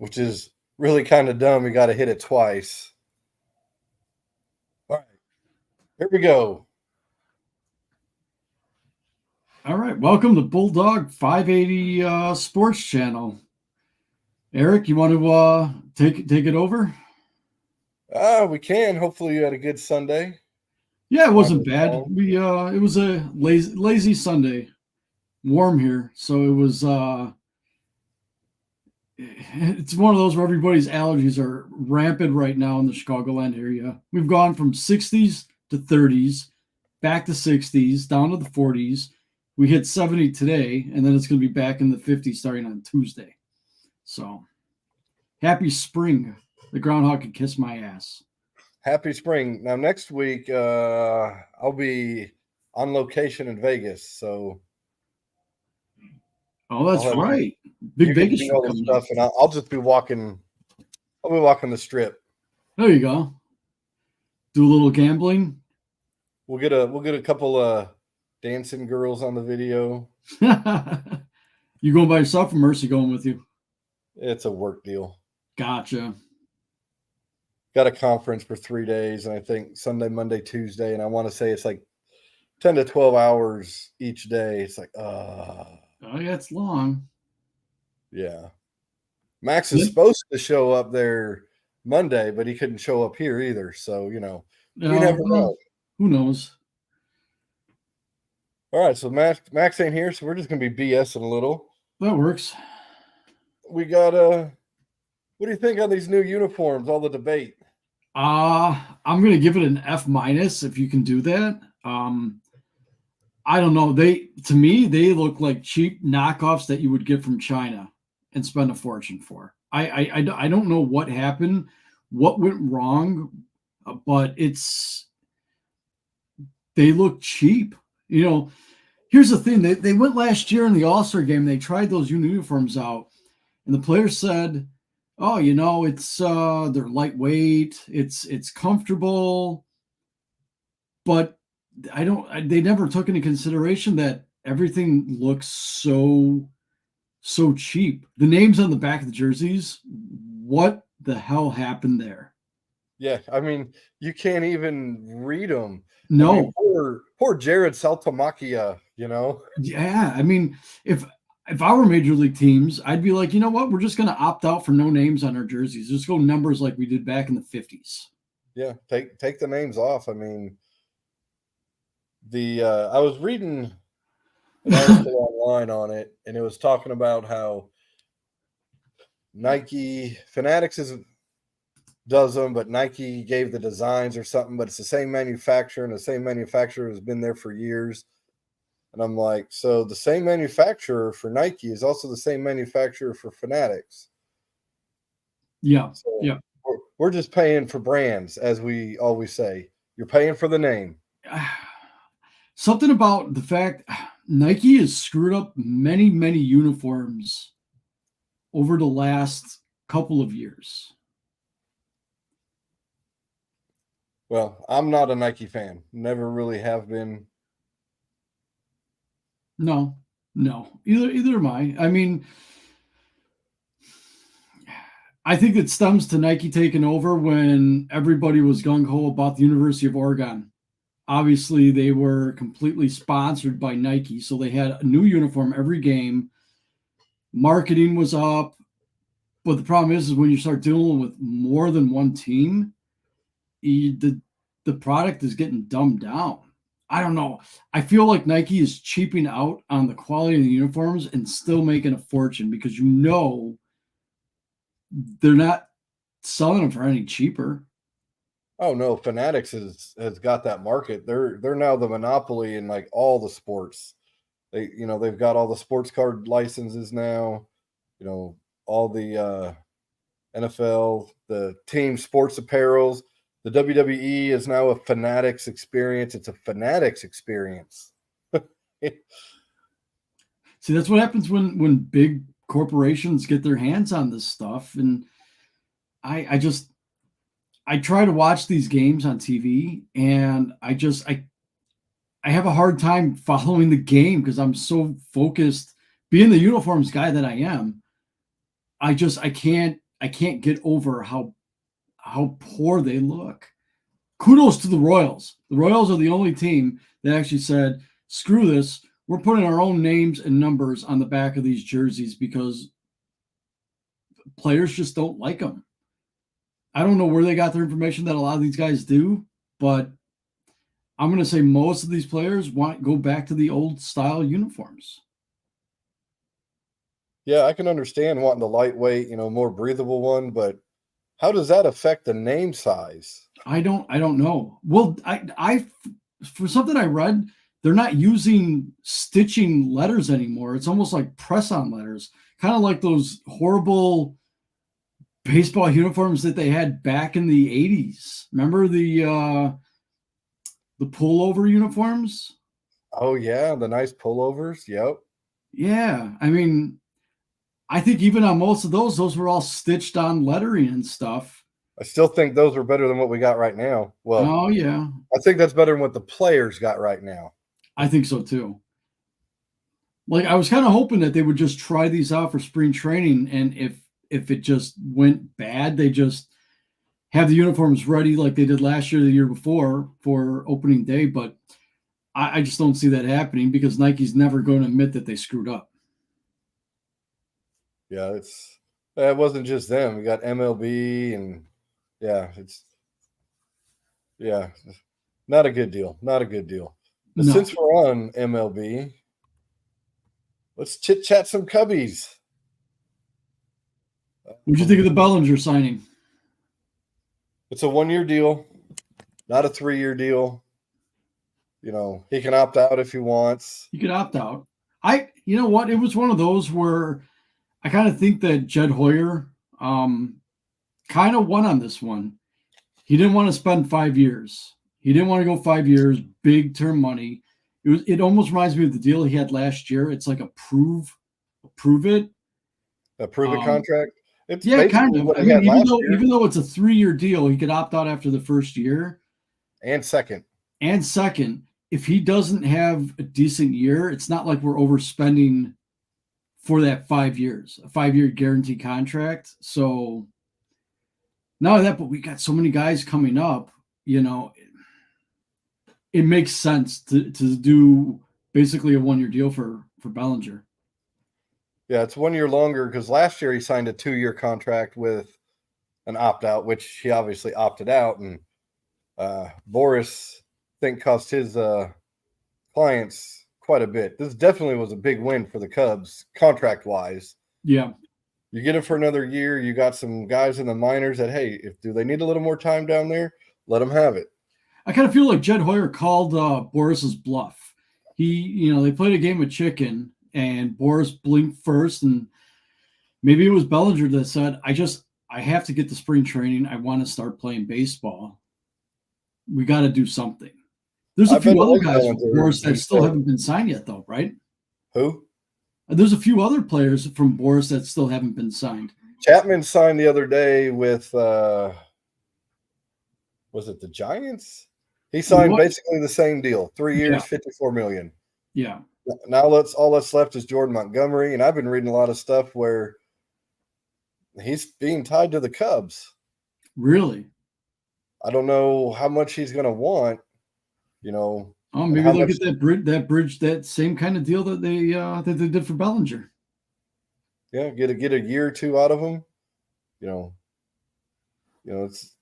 which is really kind of dumb. You got to hit it twice. All right, here we go. All right, welcome to Bulldog 580 Sports Channel. Eric, you want to take it over? We can. Hopefully, you had a good Sunday. Yeah, it wasn't bad. It was a lazy Sunday. Warm here, so it was. It's one of those where everybody's allergies are rampant right now in the Chicagoland area. We've gone from 60s to 30s, back to 60s, down to the 40s. We hit 70 today, and then it's going to be back in the 50s starting on Tuesday. So, happy spring. The groundhog can kiss my ass. Happy spring. Now, next week, I'll be on location in Vegas. So, oh, that's right. Big Vegas trip coming stuff, and I'll just be walking. I'll be walking the strip. There you go. Do a little gambling. We'll get a couple of dancing girls on the video. You going by yourself or Mercy going with you? It's a work deal. Gotcha. Got a conference for 3 days, and I think Sunday, Monday, Tuesday, and I want to say it's like 10 to 12 hours each day. It's like, oh yeah, it's long. Yeah. Max is supposed to show up there Monday, but he couldn't show up here either. So, you never know. Who knows? All right, so Max ain't here, so we're just going to be BSing a little. That works. We got what do you think on these new uniforms, all the debate? I'm going to give it an F- if you can do that. I don't know. To me, they look like cheap knockoffs that you would get from China and spend a fortune for. I don't know what happened, what went wrong, but they look cheap. Here's the thing. They went last year in the All-Star game. They tried those uniforms out, and the players said, oh, it's they're lightweight. It's comfortable, but they never took into consideration that everything looks so cheap. The names on the back of the jerseys, what the hell happened there? Yeah, I mean, you can't even read them. No. I mean, poor Jared Saltamachia, Yeah, I mean, if I were major league teams, I'd be like, you know what? We're just going to opt out for no names on our jerseys. Just go numbers like we did back in the 50s. Yeah, take the names off. I mean, I was reading an article online on it, and it was talking about how Nike Fanatics does them, but Nike gave the designs or something, but it's the same manufacturer, and the same manufacturer has been there for years. And I'm like, so the same manufacturer for Nike is also the same manufacturer for Fanatics. Yeah. So yeah. We're just paying for brands, as we always say. You're paying for the name. Something about the fact Nike has screwed up many, many uniforms over the last couple of years. Well, I'm not a Nike fan. Never really have been. No. Either am I. I mean, I think it stems to Nike taking over when everybody was gung-ho about the University of Oregon. Obviously, they were completely sponsored by Nike, so they had a new uniform every game. Marketing was up, but the problem is when you start dealing with more than one team, the product is getting dumbed down. I don't know. I feel like Nike is cheaping out on the quality of the uniforms and still making a fortune because they're not selling them for any cheaper. Oh no, Fanatics has got that market. They're now the monopoly in like all the sports. They've got all the sports card licenses now. All the NFL, the team sports apparels. The WWE is now a Fanatics experience. It's a Fanatics experience. See, that's what happens when big corporations get their hands on this stuff. And I try to watch these games on TV, and I have a hard time following the game because I'm so focused. Being the uniforms guy that I am, I can't I can't get over how poor they look. Kudos to the Royals. The Royals are the only team that actually said, screw this. We're putting our own names and numbers on the back of these jerseys because players just don't like them. I don't know where they got their information that a lot of these guys do, but I'm going to say most of these players want to go back to the old style uniforms. Yeah, I can understand wanting the lightweight, more breathable one, but how does that affect the name size? I don't know. Well, I for something I read, they're not using stitching letters anymore. It's almost like press-on letters, kind of like those horrible baseball uniforms that they had back in the 80s. Remember the pullover uniforms? Oh yeah, the nice pullovers. Yep. Yeah, I mean, I think even on most of those were all stitched on lettering and stuff. I still think those are better than what we got right now. Well, Oh yeah, I think that's better than what the players got right now. I think so too. Like I was kind of hoping that they would just try these out for spring training, and if it just went bad, they just have the uniforms ready like they did last year, the year before for opening day. But I just don't see that happening because Nike's never going to admit that they screwed up. Yeah, it wasn't just them. We got MLB and not a good deal. Not a good deal. But No. since we're on MLB, let's chit chat some Cubbies. What'd you think of the Bellinger signing? It's a 1-year deal, not a 3-year deal. He can opt out if he wants. He could opt out. You know what? It was one of those where I kind of think that Jed Hoyer kind of won on this one. He didn't want to spend 5 years. He didn't want to go 5 years, big term money. It almost reminds me of the deal he had last year. It's like a prove it contract. It's kind of. I mean, even though it's a 3-year deal, he could opt out after the first year and second. If he doesn't have a decent year, it's not like we're overspending for that 5 years, a 5-year guarantee contract. So not only that, but we got so many guys coming up, it makes sense to do basically a 1-year deal for Bellinger. Yeah, it's 1 year longer because last year he signed a 2-year contract with an opt-out, which he obviously opted out. And Boris, I think, cost his clients quite a bit. This definitely was a big win for the Cubs, contract-wise. Yeah. You get him for another year. You got some guys in the minors that, hey, do they need a little more time down there? Let them have it. I kind of feel like Jed Hoyer called Boris's bluff. They played a game of chicken, and Boris blinked first, and maybe it was Bellinger that said, I have to get to spring training. I want to start playing baseball. We got to do something. There's a few other guys from Boris that still haven't been signed yet, though, right? Who? There's a few other players from Boris that still haven't been signed. Chapman signed the other day with, was it the Giants? He signed basically the same deal, 3 years, $54 million. Yeah. Now all that's left is Jordan Montgomery, and I've been reading a lot of stuff where he's being tied to the Cubs. Really? I don't know how much he's going to want. Oh, maybe look at that bridge, that same kind of deal that they did for Bellinger. Yeah, get a year or two out of him. It's.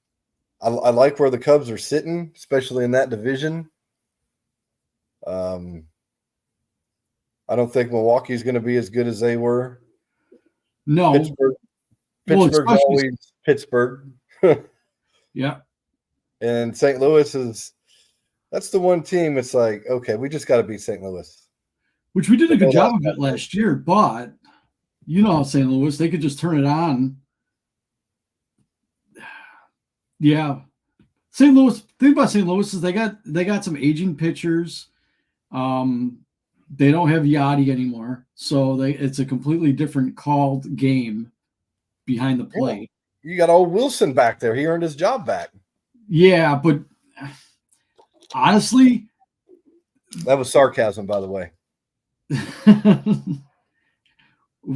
I like where the Cubs are sitting, especially in that division. I don't think Milwaukee's going to be as good as they were. No. Pittsburgh's always Pittsburgh. Yeah. And St. Louis that's the one team. It's like, okay, we just got to beat St. Louis. Which we did a good job of it last year, but St. Louis, they could just turn it on. Yeah. St. Louis, thing about St. Louis is they got some aging pitchers. They don't have Yachty anymore. So it's a completely different called game behind the plate. Yeah. You got old Wilson back there. He earned his job back. Yeah, but honestly, that was sarcasm, by the way.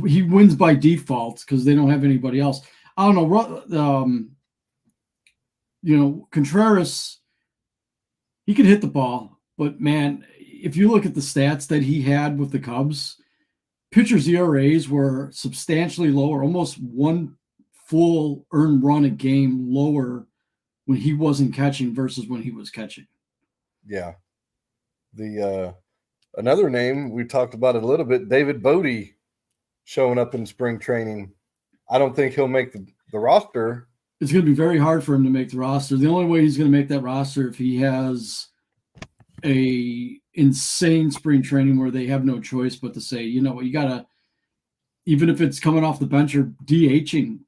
He wins by default because they don't have anybody else. I don't know. Contreras, he could hit the ball, but man, if you look at the stats that he had with the Cubs, pitchers' ERAs were substantially lower, almost one full earned run a game lower when he wasn't catching versus when he was catching. Yeah. The another name we talked about it a little bit, David Bodie showing up in spring training. I don't think he'll make the roster. It's going to be very hard for him to make the roster. The only way he's going to make that roster if he has a insane spring training where they have no choice but to say, you know what, you got to, even if it's coming off the bench or DHing,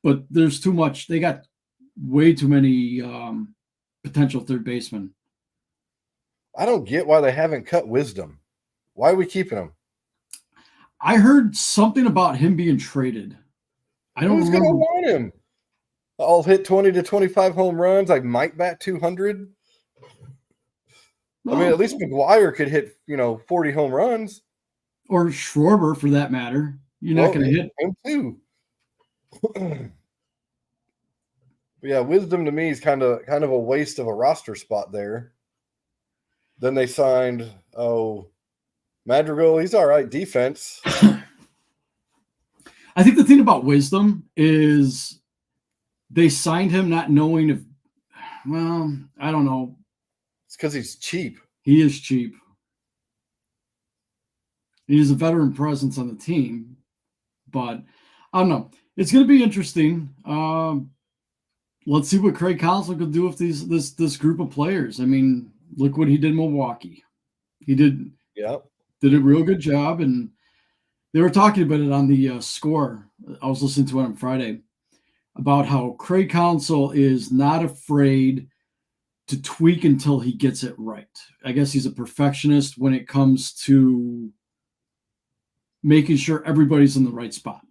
but there's too much. They got way too many potential third basemen. I don't get why they haven't cut Wisdom. Why are we keeping him? I heard something about him being traded. I don't Who's going to want him? I'll hit 20 to 25 home runs. I might bat 200. I mean, at least McGuire could hit, 40 home runs. Or Schwarber, for that matter. You're not going to hit him too. But yeah, Wisdom to me is kind of a waste of a roster spot there. Then they signed Madrigal. He's all right defense. I think the thing about Wisdom is they signed him not knowing if, well, I don't know. It's because he's cheap. He is cheap. He's a veteran presence on the team, but I don't know. It's going to be interesting. Let's see what Craig Counsell could do with this group of players. I mean, look what he did in Milwaukee. He did a real good job, and they were talking about it on the Score. I was listening to it on Friday about how Craig Counsell is not afraid to tweak until he gets it right. I guess he's a perfectionist when it comes to making sure everybody's in the right spot.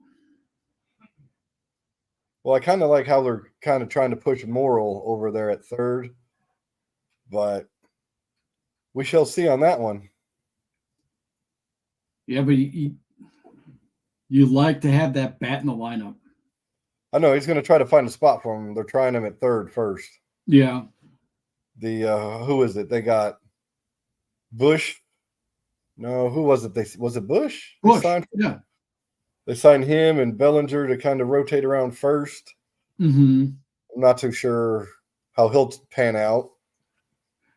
Well, I kind of like how they're kind of trying to push Morrill over there at third, but we shall see on that one. Yeah, but you like to have that bat in the lineup. I know he's going to try to find a spot for him. They're trying him at third first. Yeah. Who is it? They got Bush. No, who was it? Was it Bush? Bush. They signed him and Bellinger to kind of rotate around first. Mm-hmm. I'm not too sure how he'll pan out.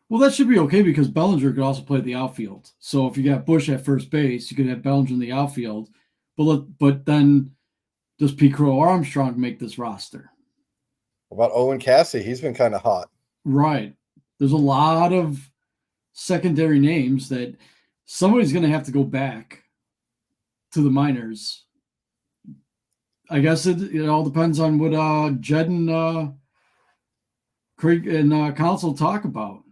Well, that should be okay because Bellinger could also play the outfield. So if you got Bush at first base, you could have Bellinger in the outfield. But then does Pete Crow Armstrong make this roster? What about Owen Cassie? He's been kind of hot. Right. There's a lot of secondary names that somebody's going to have to go back to the minors. I guess it all depends on what Jed and Craig and Counsell talk about.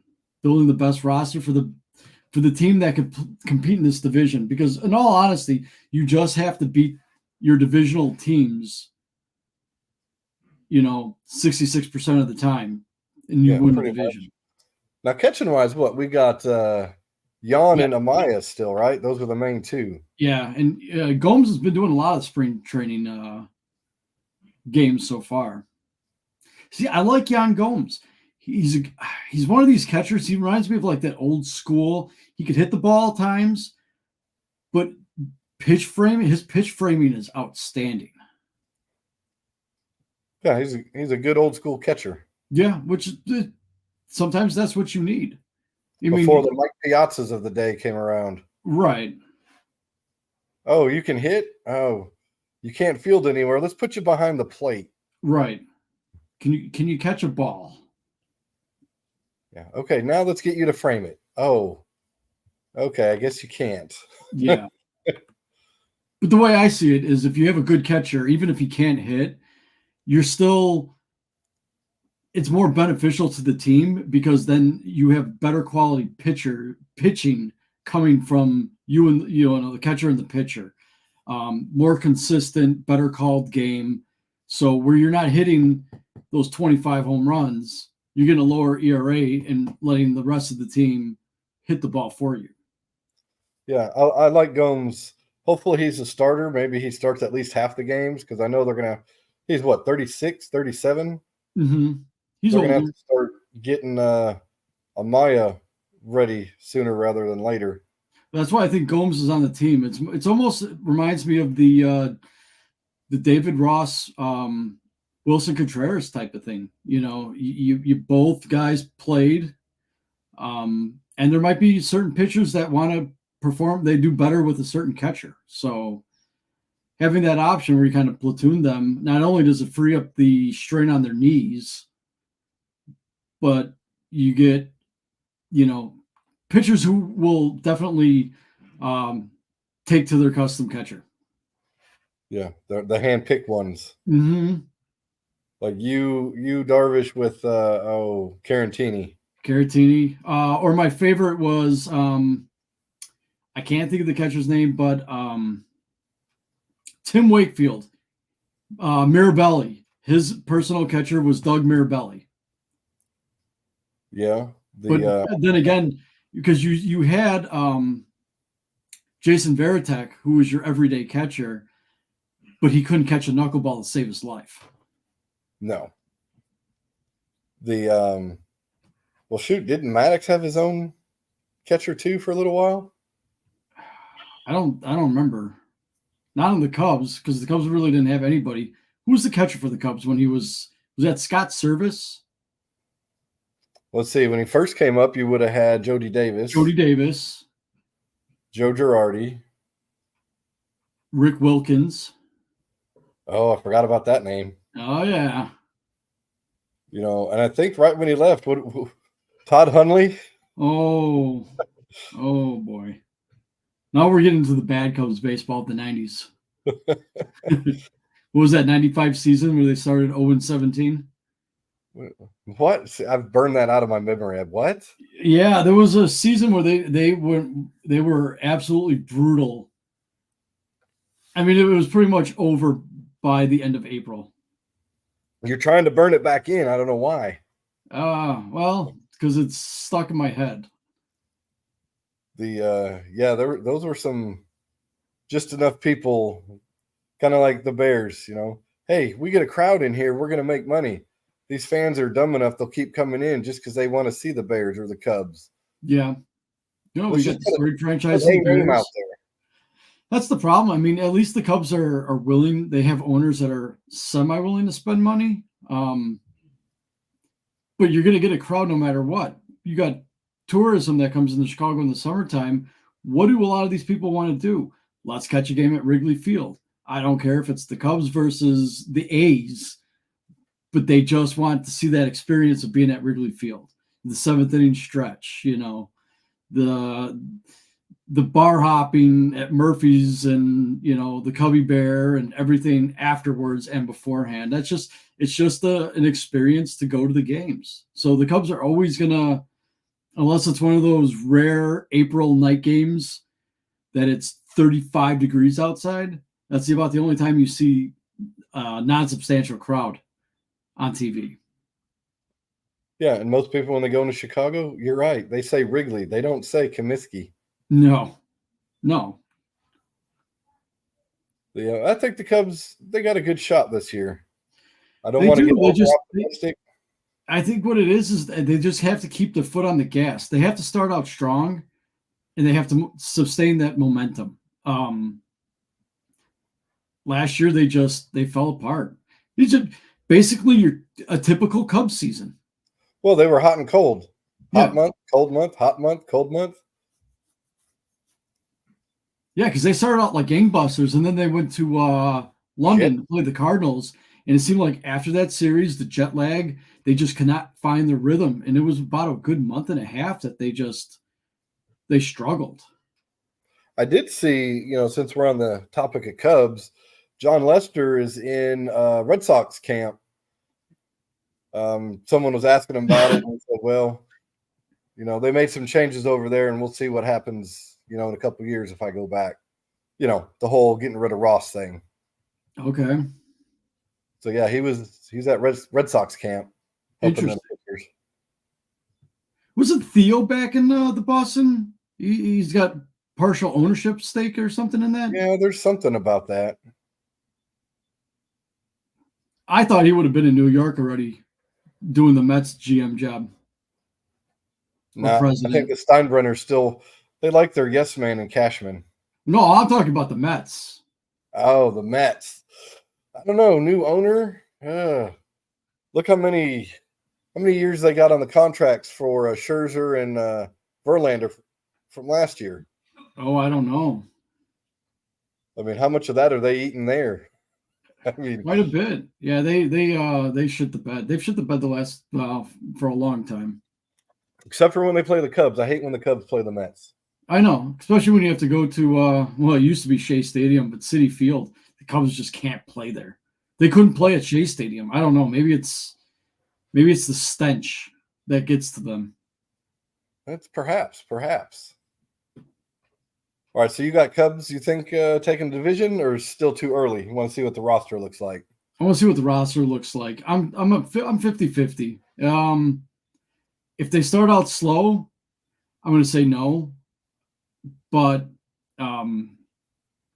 Building the best roster for the team that could compete in this division. Because in all honesty, you just have to beat your divisional teams, 66% of the time, and you win the division. Much. Now, catching-wise, we got Jan and Amaya still, right? Those are the main two. Yeah, and Gomes has been doing a lot of spring training games so far. See, I like Jan Gomes. He's one of these catchers. He reminds me of like that old school. He could hit the ball at times, but his pitch framing is outstanding. Yeah, he's a good old school catcher. Yeah, which sometimes that's what you need. Before the Mike Piazzas of the day came around. Right. Oh, you can hit? Oh, you can't field anywhere. Let's put you behind the plate. Right. Can you catch a ball? Yeah. Okay, now let's get you to frame it. Oh, okay, I guess you can't. Yeah. But the way I see it is if you have a good catcher, even if he can't hit, it's more beneficial to the team because then you have better quality pitching coming from you and the catcher and the pitcher. More consistent, better called game. So where you're not hitting those 25 home runs, you're getting a lower ERA and letting the rest of the team hit the ball for you. Yeah, I like Gomes. Hopefully he's a starter. Maybe he starts at least half the games because I know they're going to He's what, 36, 37? Mm-hmm. He's They're gonna have older. to start getting Amaya ready sooner rather than later. That's why I think Gomes is on the team. It's almost reminds me of the David Ross, Wilson Contreras type of thing. You know, you both guys played, and there might be certain pitchers that want to perform. They do better with a certain catcher. So having that option where you kind of platoon them, not only does it free up the strain on their knees, but you get, you know, pitchers who will definitely take to their custom catcher. Yeah, the hand picked ones. Mm-hmm. Like you Darvish with Carantini. Caratini. Or my favorite was I can't think of the catcher's name, but Tim Wakefield. Mirabelli. His personal catcher was Doug Mirabelli. Yeah. But then again, because you had Jason Varitek, who was your everyday catcher, but he couldn't catch a knuckleball to save his life. No. Well, shoot, didn't Maddox have his own catcher too for a little while? I don't remember. Not on the Cubs, because the Cubs really didn't have anybody. Who was the catcher for the Cubs when he was that Scott Service? Let's see. When he first came up, you would have had Jody Davis, Joe Girardi, Rick Wilkins. Oh, I forgot about that name. Oh yeah. You know, and I think right when he left, Todd Hundley. Oh boy. Now we're getting to the bad Cubs baseball of the 90s. What was that 95 season where they started 0-17? What? I've burned that out of my memory. What? Yeah, there was a season where they were absolutely brutal. I mean, it was pretty much over by the end of April. You're trying to burn it back in. I don't know why. Well, because it's stuck in my head. Those were some just enough people, kind of like the Bears, you know. Hey, we get a crowd in here, we're gonna make money. These fans are dumb enough; they'll keep coming in just because they want to see the Bears or the Cubs. Yeah, we got this great franchise name out there. That's the problem. I mean, at least the Cubs are willing. They have owners that are semi-willing to spend money. But you're going to get a crowd no matter what. You got tourism that comes into Chicago in the summertime. What do a lot of these people want to do? Let's catch a game at Wrigley Field. I don't care if it's the Cubs versus the A's, but they just want to see that experience of being at Wrigley Field. The seventh inning stretch, you know, the bar hopping at Murphy's and, you know, the Cubby Bear and everything afterwards and beforehand. It's just an experience to go to the games. So the Cubs are always going to, unless it's one of those rare April night games that it's 35 degrees outside, that's about the only time you see a non-substantial crowd on TV. Yeah, and most people, when they go into Chicago, you're right. They say Wrigley. They don't say Comiskey. No. Yeah, I think the Cubs, they got a good shot this year. I don't want to get optimistic. I think what it is they just have to keep their foot on the gas. They have to start out strong, and they have to sustain that momentum. Last year they fell apart. These are basically a typical Cubs season. Well, they were hot and cold. Hot month, cold month, hot month, cold month. Yeah, because they started out like gangbusters, and then they went to London to play the Cardinals, and it seemed like after that series, the jet lag, they just could not find the rhythm, and it was about a good month and a half that they struggled. I did see, you know, since we're on the topic of Cubs, John Lester is in Red Sox camp. Someone was asking him about it, and he said, well, you know, they made some changes over there, and we'll see what happens, you know, in a couple of years if I go back. You know, the whole getting rid of Ross thing. Okay. So yeah, he's at Red Sox camp helping them pitchers. Wasn't Theo back in the Boston? He's got partial ownership stake or something in that. Yeah, there's something about that. I thought he would have been in New York already doing the Mets GM job. Or Nah, I think president. the Steinbrenners still they like their yes man and Cashman. No, I'm talking about the Mets. Oh, the Mets. I don't know. New owner. Look how many years they got on the contracts for Scherzer and Verlander from last year. Oh, I don't know. I mean, how much of that are they eating there? I mean, Quite a bit. Yeah, they shit the bed. They've shit the bed the last for a long time. except for when they play the Cubs. I hate when the Cubs play the Mets. I know, especially when you have to go to well, it used to be Shea Stadium, but Citi Field. The Cubs just can't play there. They couldn't play at Shea Stadium. I don't know. Maybe it's the stench that gets to them. That's perhaps. All right, so you got Cubs. You think taking division, or still too early? You want to see what the roster looks like? I want to see what the roster looks like. I'm 50-50. If they start out slow, I'm going to say no. But if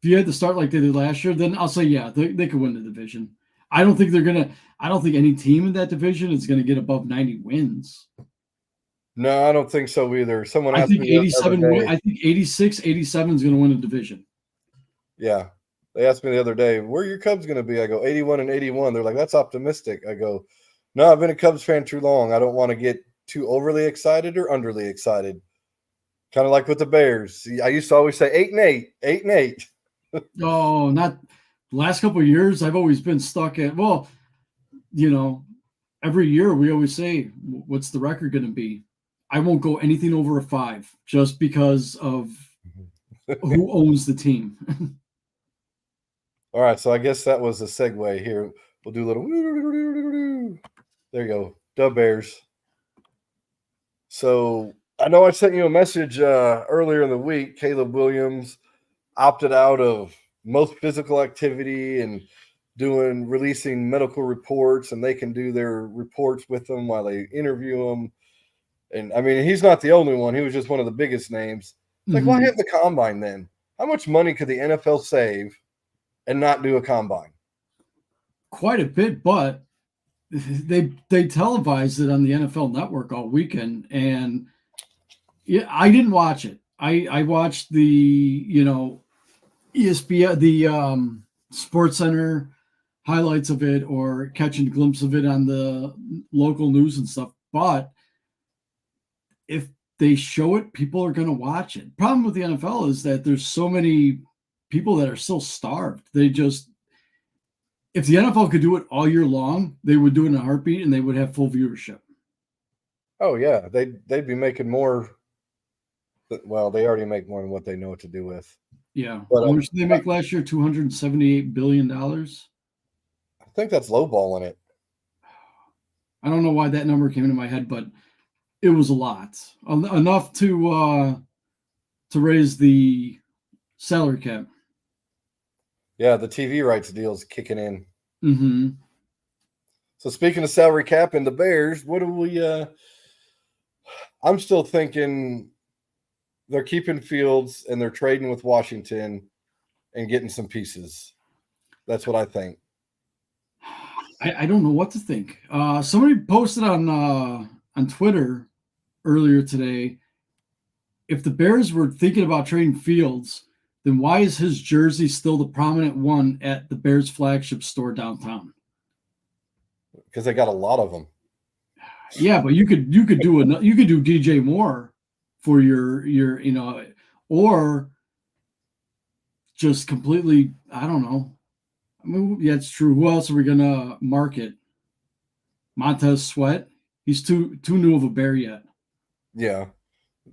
you had to start like they did last year, then I'll say yeah, they could win the division. I don't think any team in that division is gonna get above 90 wins. No, I don't think so either. Someone I asked think me the 87 other day. I think 86, 87 is gonna win a division. Yeah. They asked me the other day, where are your Cubs going to be? I go, 81 and 81. They're like, that's optimistic. I go, no, I've been a Cubs fan too long. I don't want to get too overly excited or underly excited. Kind of like with the Bears. I used to always say 8-8, 8-8. Oh, not the last couple of years. I've always been stuck at, well, every year we always say, what's the record going to be? I won't go anything over a 5 just because of who owns the team. All right, so I guess that was a segue here. We'll do a little. There you go, Dub Bears. So I know I sent you a message earlier in the week. Caleb Williams opted out of most physical activity and releasing medical reports, and they can do their reports with them while they interview them. And I mean, he's not the only one. He was just one of the biggest names. It's like, why have the combine then? How much money could the NFL save and not do a combine? Quite a bit, but they televised it on the NFL Network all weekend, and yeah, I didn't watch it. I watched the ESPN, the Sports Center highlights of it, or catching a glimpse of it on the local news and stuff. But if they show it, people are going to watch it. Problem with the NFL is that there's so many people that are still starved. If the NFL could do it all year long, they would do it in a heartbeat, and they would have full viewership. Oh yeah, they'd be making more. Well, they already make more than what they know what to do with. Yeah, but how much did they make last year? $278 billion. I think that's lowballing it. I don't know why that number came into my head, but it was a lot, enough to raise the salary cap. Yeah, the TV rights deal's kicking in. Mm-hmm. So speaking of salary cap and the Bears, what do we? I'm still thinking they're keeping Fields and they're trading with Washington and getting some pieces. That's what I think. I don't know what to think. Somebody posted on Twitter earlier today, if the Bears were thinking about trading Fields, then why is his jersey still the prominent one at the Bears flagship store downtown? Because they got a lot of them. Yeah, but you could do DJ Moore for your or just completely, I don't know. I mean, yeah, it's true. Who else are we gonna market? Montez Sweat. He's too new of a Bear yet. Yeah.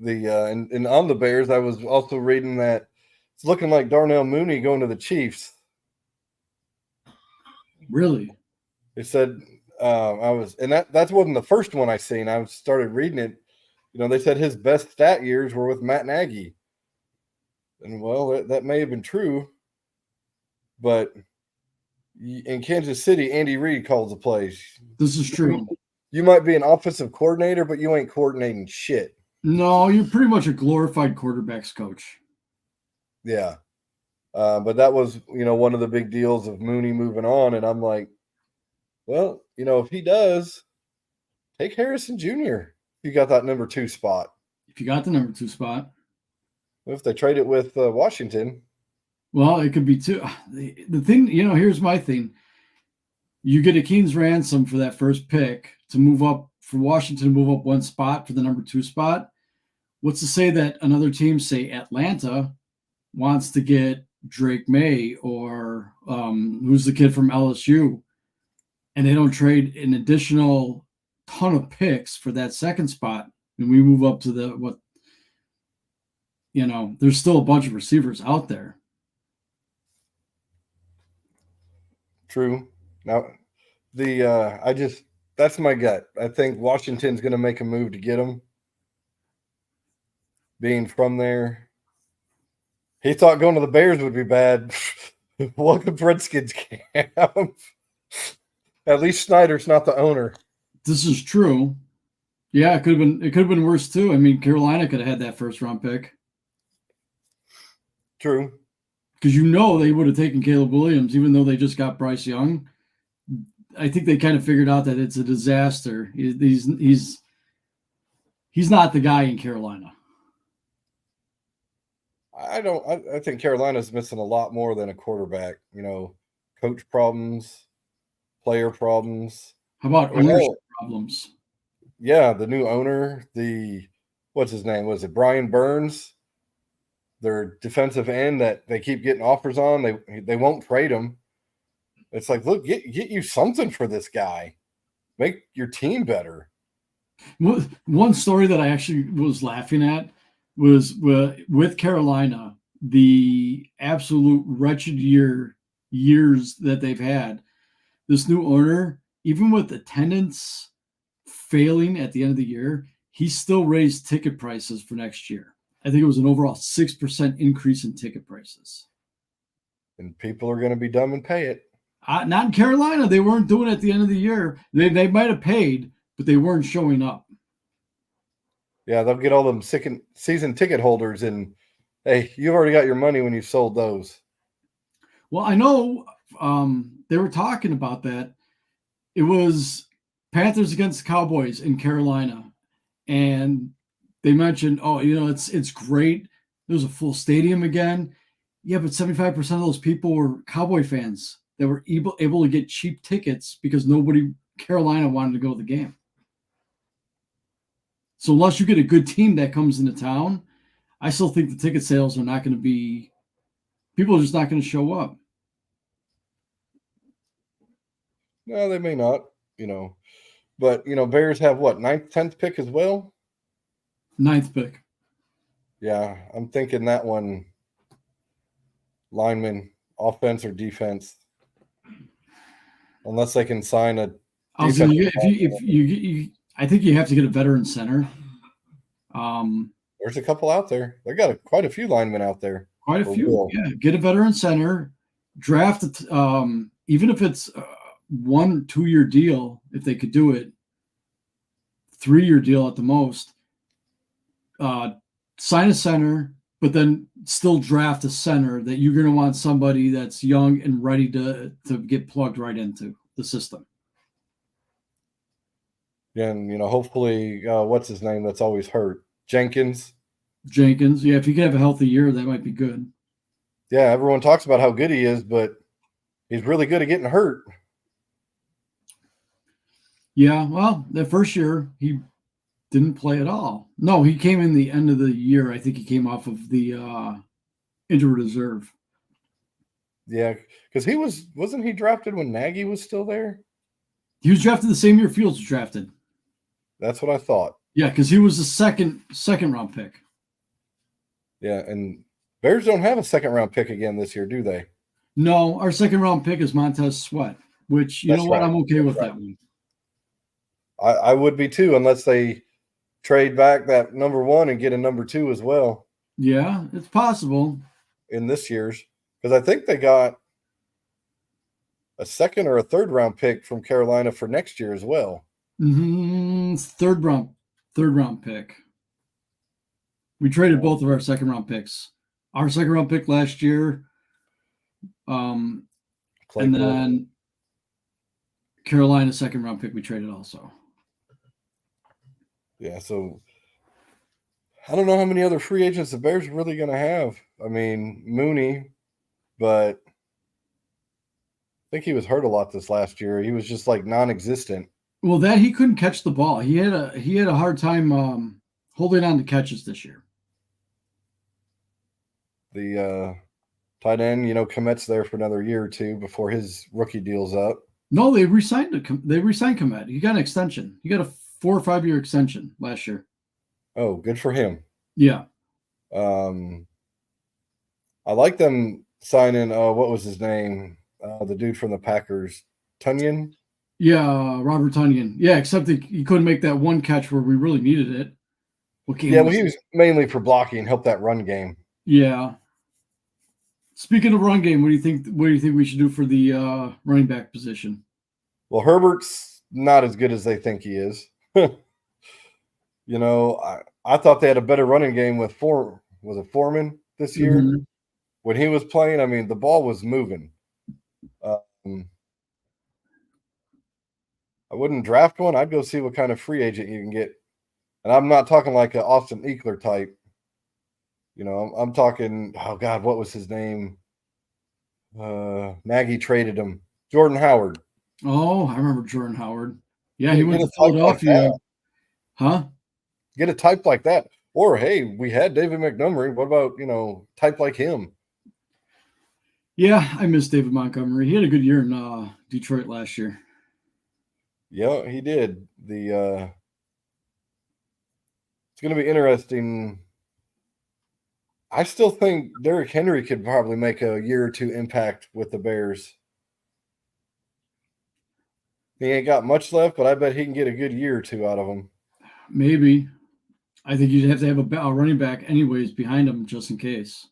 And on the Bears, I was also reading that it's looking like Darnell Mooney going to the Chiefs. Really? They said that wasn't the first one I seen. I started reading it. They said his best stat years were with Matt Nagy. And well, that may have been true, but in Kansas City, Andy Reid calls the plays. This is true. You might be an offensive coordinator, but you ain't coordinating shit. No, you're pretty much a glorified quarterbacks coach. Yeah. But that was, one of the big deals of Mooney moving on. And I'm like, Well, if he does, take Harrison Jr. You got that number 2 spot. If you got the number 2 spot, If they trade it with Washington, well, it could be two. The thing, here's my thing. You get a king's ransom for that first pick to move up for Washington to move up one spot for the number 2 spot. What's to say that another team, say Atlanta, wants to get Drake May or who's the kid from LSU, and they don't trade an additional ton of picks for that second spot, and we move up to there's still a bunch of receivers out there. True. Now, that's my gut. I think Washington's going to make a move to get him. Being from there, he thought going to the Bears would be bad. Welcome to Redskins camp. At least Snyder's not the owner. This is true. Yeah, it could have been worse too. I mean, Carolina could have had that first round pick. True. Because they would have taken Caleb Williams, even though they just got Bryce Young. I think they kind of figured out that it's a disaster. He's not the guy in Carolina. I think Carolina's missing a lot more than a quarterback. Coach problems, player problems. How about ownership problems? Yeah, the new owner, what's his name? Was it Brian Burns? Their defensive end that they keep getting offers on. They won't trade him. It's like, look, get you something for this guy. Make your team better. One story that I actually was laughing at was with Carolina, the absolute wretched years that they've had. This new owner, even with attendance failing at the end of the year, he still raised ticket prices for next year. I think it was an overall 6% increase in ticket prices. And people are going to be dumb and pay it. Not in Carolina. They weren't doing it at the end of the year. They might have paid, but they weren't showing up. Yeah, they'll get all them season ticket holders, and hey, you've already got your money when you sold those. Well, I know they were talking about that. It was Panthers against Cowboys in Carolina, and they mentioned, it's great. There was a full stadium again. Yeah, but 75% of those people were Cowboy fans that were able to get cheap tickets because Carolina wanted to go to the game. So unless you get a good team that comes into town, I still think the ticket sales are not going to be – people are just not going to show up. No, they may not, But, Bears have what, 9th, 10th pick as well? 9th pick. Yeah, I'm thinking that one, lineman, offense or defense. Unless they can sign a defensive I think you have to get a veteran center. There's a couple out there. They got quite a few linemen out there. Quite a few. Yeah, get a veteran center, draft it. Even if it's 1-2 year deal, if they could do it, 3-year deal at the most. Sign a center, but then still draft a center that you're going to want somebody that's young and ready to get plugged right into the system. And, hopefully, what's his name that's always hurt? Jenkins. Yeah, if you can have a healthy year, that might be good. Yeah, everyone talks about how good he is, but he's really good at getting hurt. Yeah, well, the first year, he didn't play at all. No, he came in the end of the year. I think he came off of the injured reserve. Yeah, because wasn't he drafted when Nagy was still there? He was drafted the same year Fields was drafted. That's what I thought. Yeah, because he was the second round pick. Yeah, and Bears don't have a second round pick again this year, do they? No, our second round pick is Montez Sweat, which you know what, I'm okay with that one. I would be too, unless they trade back that number 1 and get a number 2 as well. Yeah, it's possible. In this year's, because I think they got a second or a third round pick from Carolina for next year as well. Third round pick. We traded both of our second round picks. Our second round pick last year, and then Carolina second round pick we traded also. Yeah, so I don't know how many other free agents the Bears are really going to have. I mean, Mooney, but I think he was hurt a lot this last year. He was just like non-existent. Well, that he couldn't catch the ball. He had a hard time holding on to catches this year. The tight end, Komet's there for another year or two before his rookie deal's up. No, they re-signed Komet. He got an extension. He got a 4 or 5 year extension last year. Oh, good for him. Yeah. I like them signing. What was his name? The dude from the Packers, Tunyon. Yeah, Robert Tunyon. Yeah, except that he couldn't make that one catch where we really needed it. He was mainly for blocking, help that run game. Yeah. Speaking of run game, what do you think? What do you think we should do for the running back position? Well, Herbert's not as good as they think he is. I thought they had a better running game with Foreman this year. Mm-hmm. When he was playing, I mean, the ball was moving. I wouldn't draft one. I'd go see what kind of free agent you can get. And I'm not talking like an Austin Eckler type. I'm talking, oh God, what was his name? Nagy traded him. Jordan Howard. Oh, I remember Jordan Howard. Yeah, he went to Philadelphia. Huh? Get a type like that. Or, hey, we had David Montgomery. What about, type like him? Yeah, I miss David Montgomery. He had a good year in Detroit last year. Yeah, he did. It's going to be interesting. I still think Derrick Henry could probably make a year or two impact with the Bears. He ain't got much left, but I bet he can get a good year or two out of him. Maybe. I think you'd have to have a running back anyways behind him just in case.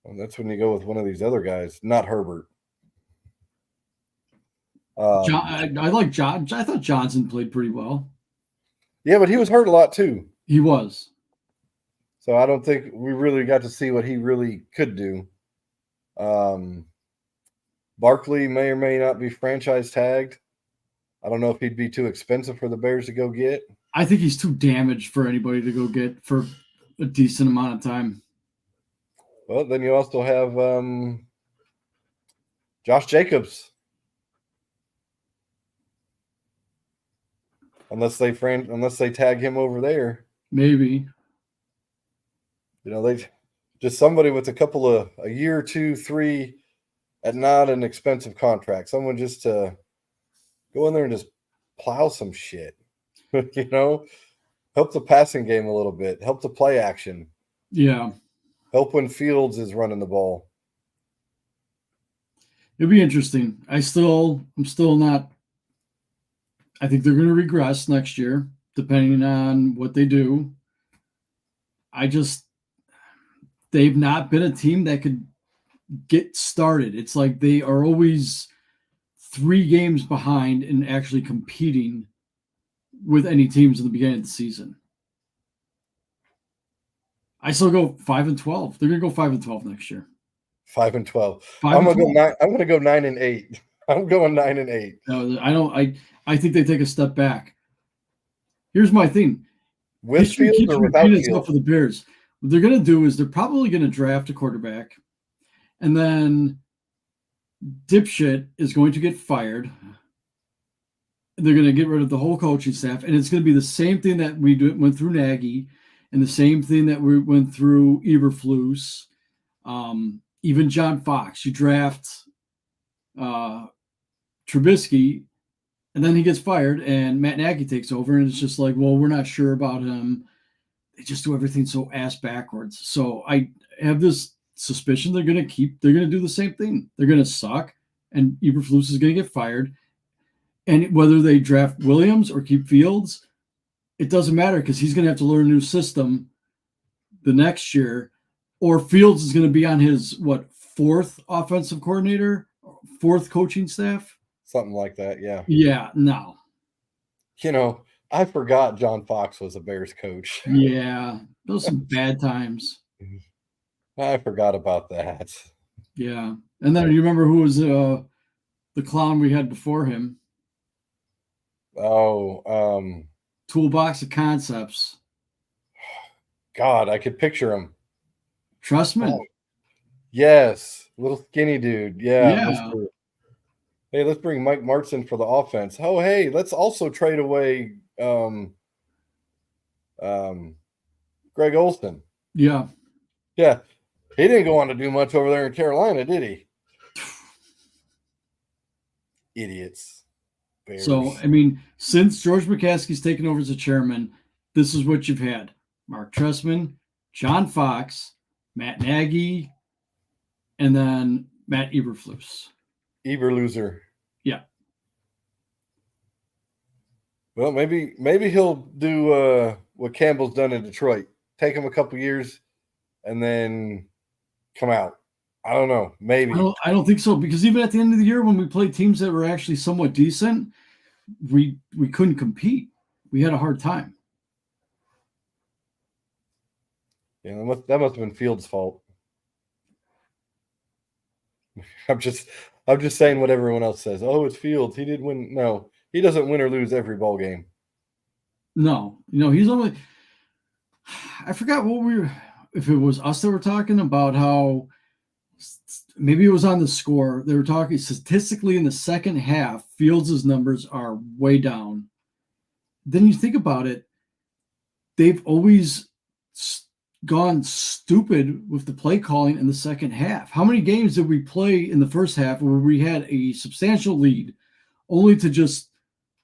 Well, that's when you go with one of these other guys, not Herbert. I like John. I thought Johnson played pretty well. Yeah, but he was hurt a lot too. He was. So I don't think we really got to see what he really could do. Barkley may or may not be franchise tagged. I don't know if he'd be too expensive for the Bears to go get. I think he's too damaged for anybody to go get for a decent amount of time. Well, then you also have Josh Jacobs. Unless they tag him over there. Maybe. They just somebody with a year, 2, 3 at not an expensive contract. Someone just to go in there and just plow some shit. Help the passing game a little bit. Help the play action. Yeah. Help when Fields is running the ball. It'll be interesting. I'm still not. I think they're going to regress next year, depending on what they do. They've not been a team that could get started. It's like they are always 3 games behind in actually competing with any teams in the beginning of the season. I still go 5-12. They're going to go 5-12 next year. 5-12. I'm going to go 9-8. I'm going 9-8. No, I think they take a step back. Here's my thing. With Fields or without Fields? For the Bears. What they're going to do is they're probably going to draft a quarterback, and then dipshit is going to get fired. They're going to get rid of the whole coaching staff, and it's going to be the same thing that we went through Nagy, and the same thing that we went through Eberflus, even John Fox. You draft Trubisky, and then he gets fired, and Matt Nagy takes over, and it's just like, well, we're not sure about him. They just do everything so ass backwards. So I have this suspicion they're going to do the same thing. They're going to suck, and Eberflus is going to get fired. And whether they draft Williams or keep Fields, it doesn't matter because he's going to have to learn a new system the next year, or Fields is going to be on his, 4th offensive coordinator, 4th coaching staff? Something like that, yeah. Yeah, no. I forgot John Fox was a Bears coach. Yeah, those some bad times. I forgot about that. Yeah. And then you remember who was the the clown we had before him. Oh, Toolbox of Concepts. God, I could picture him. Trustman. Oh, yes, little skinny dude. Yeah, Yeah. Mr. Hey, let's bring Mike Martson for the offense. Oh, hey, let's also trade away um, Greg Olson. Yeah. Yeah, he didn't go on to do much over there in Carolina, did he? Idiots. Bears. So, I mean, since George McCaskey's taken over as a chairman, this is what you've had. Mark Trestman, John Fox, Matt Nagy, and then Matt Eberflus. Eberloser. Yeah. Well, maybe he'll do what Campbell's done in Detroit. Take him a couple years and then come out. I don't know. Maybe. I don't think so, because even at the end of the year when we played teams that were actually somewhat decent, we couldn't compete. We had a hard time. Yeah, that must have been Fields' fault. I'm just saying what everyone else says. Oh, it's Fields. He did win. No, he doesn't win or lose every ball game. No, he's only. I forgot if it was us that were talking about how maybe it was on the score. They were talking statistically in the second half, Fields' numbers are way down. Then you think about it, they've always gone stupid with the play calling in the second half. How many games did we play in the first half where we had a substantial lead only to just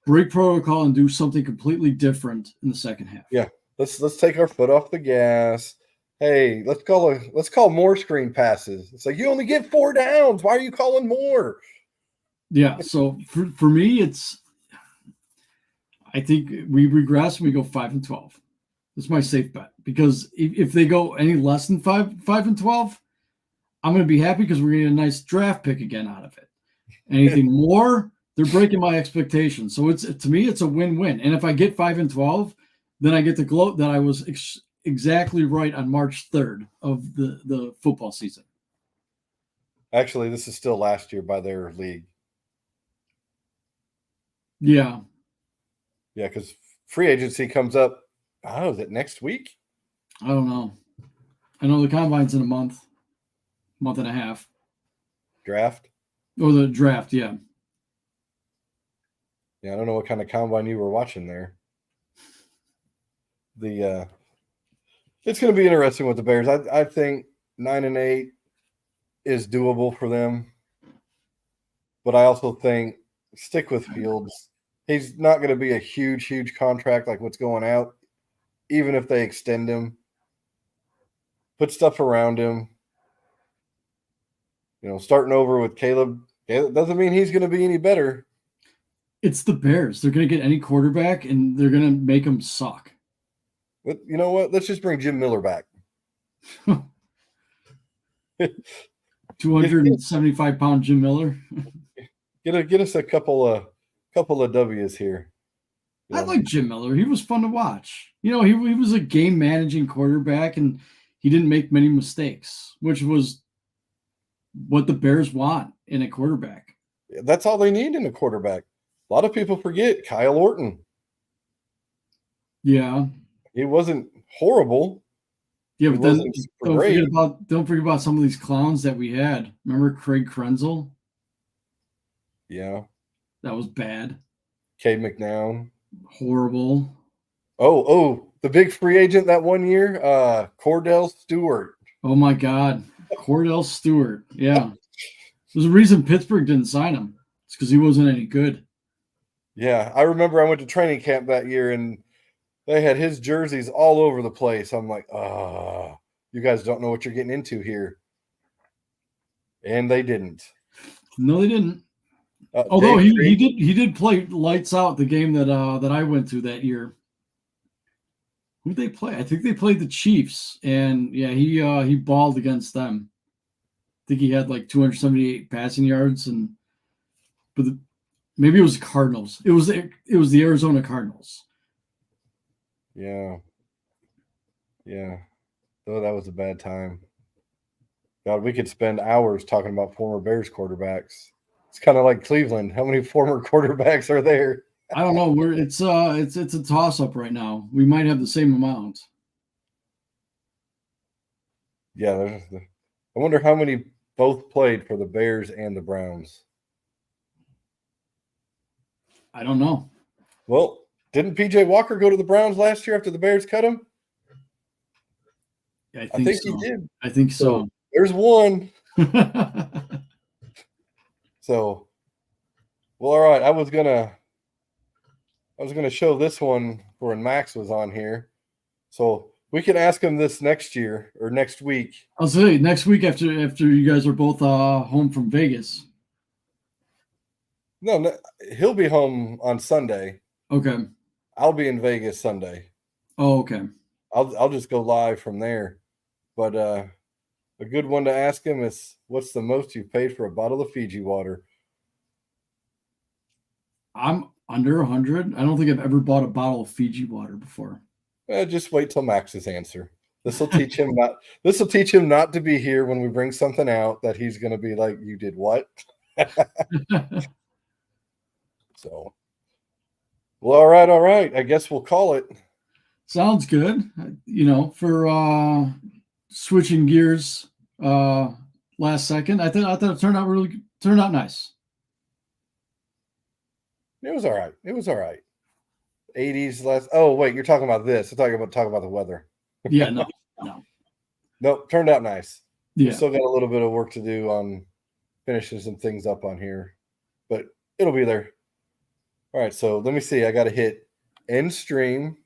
break protocol and do something completely different in the second half? Yeah, let's take our foot off the gas. Hey, let's call more screen passes. It's like you only get 4 downs. Why are you calling more? Yeah, so for me, I think we regress and we go 5-12. That's my safe bet, because if they go any less than 5-12, I'm going to be happy because we're going to get a nice draft pick again out of it. Anything more, they're breaking my expectations. So to me, it's a win-win. And if I get 5-12, then I get to gloat that I was exactly right on March 3rd of the football season. Actually, this is still last year by their league. Yeah. Yeah, because free agency comes up. Oh, is it next week? I don't know. I know the combine's in a month and a half. Draft? Or the draft, yeah. Yeah, I don't know what kind of combine you were watching there. It's going to be interesting with the Bears. I think 9-8 is doable for them, but I also think stick with Fields. He's not going to be a huge contract like what's going out, even if they extend him. Put stuff around him. Starting over with Caleb doesn't mean he's going to be any better. It's the Bears. They're going to get any quarterback, and they're going to make them suck. But you know what? Let's just bring Jim Miller back. 275-pound Jim Miller. Get us a couple of W's here. I like Jim Miller. He was fun to watch. He was a game managing quarterback, and he didn't make many mistakes, which was what the Bears want in a quarterback. That's all they need in a quarterback. A lot of people forget Kyle Orton. Yeah. He wasn't horrible. Yeah, but then don't forget about some of these clowns that we had. Remember Craig Krenzel? Yeah. That was bad. Cade McNown. Horrible. Oh, the big free agent that one year, Cordell Stewart. Oh my God. Cordell Stewart. Yeah. There's a reason Pittsburgh didn't sign him. It's because he wasn't any good. Yeah. I remember I went to training camp that year and they had his jerseys all over the place. I'm like, you guys don't know what you're getting into here. And they didn't. No, they didn't. Although he did play lights out the game that I went to that year. Who'd they play? I think they played the Chiefs, and yeah, he balled against them. I think he had like 278 passing yards, maybe it was Cardinals. It was the Arizona Cardinals. Yeah. Oh, that was a bad time. God, we could spend hours talking about former Bears quarterbacks. It's kind of like Cleveland. How many former quarterbacks are there? I don't know. It's a toss up right now. We might have the same amount. Yeah, I wonder how many both played for the Bears and the Browns. I don't know. Well, didn't PJ Walker go to the Browns last year after the Bears cut him? I I think think so. he did. I think so. There's one. So, well, all right. I was gonna show this one for when Max was on here. So we can ask him this next year or next week. I'll say next week after you guys are both home from Vegas. No, he'll be home on Sunday. Okay. I'll be in Vegas Sunday. Oh, okay. I'll just go live from there. But a good one to ask him is, what's the most you've paid for a bottle of Fiji water? I'm under 100. I don't think I've ever bought a bottle of Fiji water before. Just wait till Max's answer. This will teach him not. This will teach him not to be here when we bring something out that he's going to be like, "You did what?" So, well, all right. I guess we'll call it. Sounds good. For switching gears last second, I thought it turned out nice. It was all right. It was all right. 80s last. Oh wait, you're talking about this. I'm talking about the weather. Yeah, no. Nope, turned out nice. Yeah. We still got a little bit of work to do on finishing some things up on here, but it'll be there. All right, so let me see. I got to hit end stream.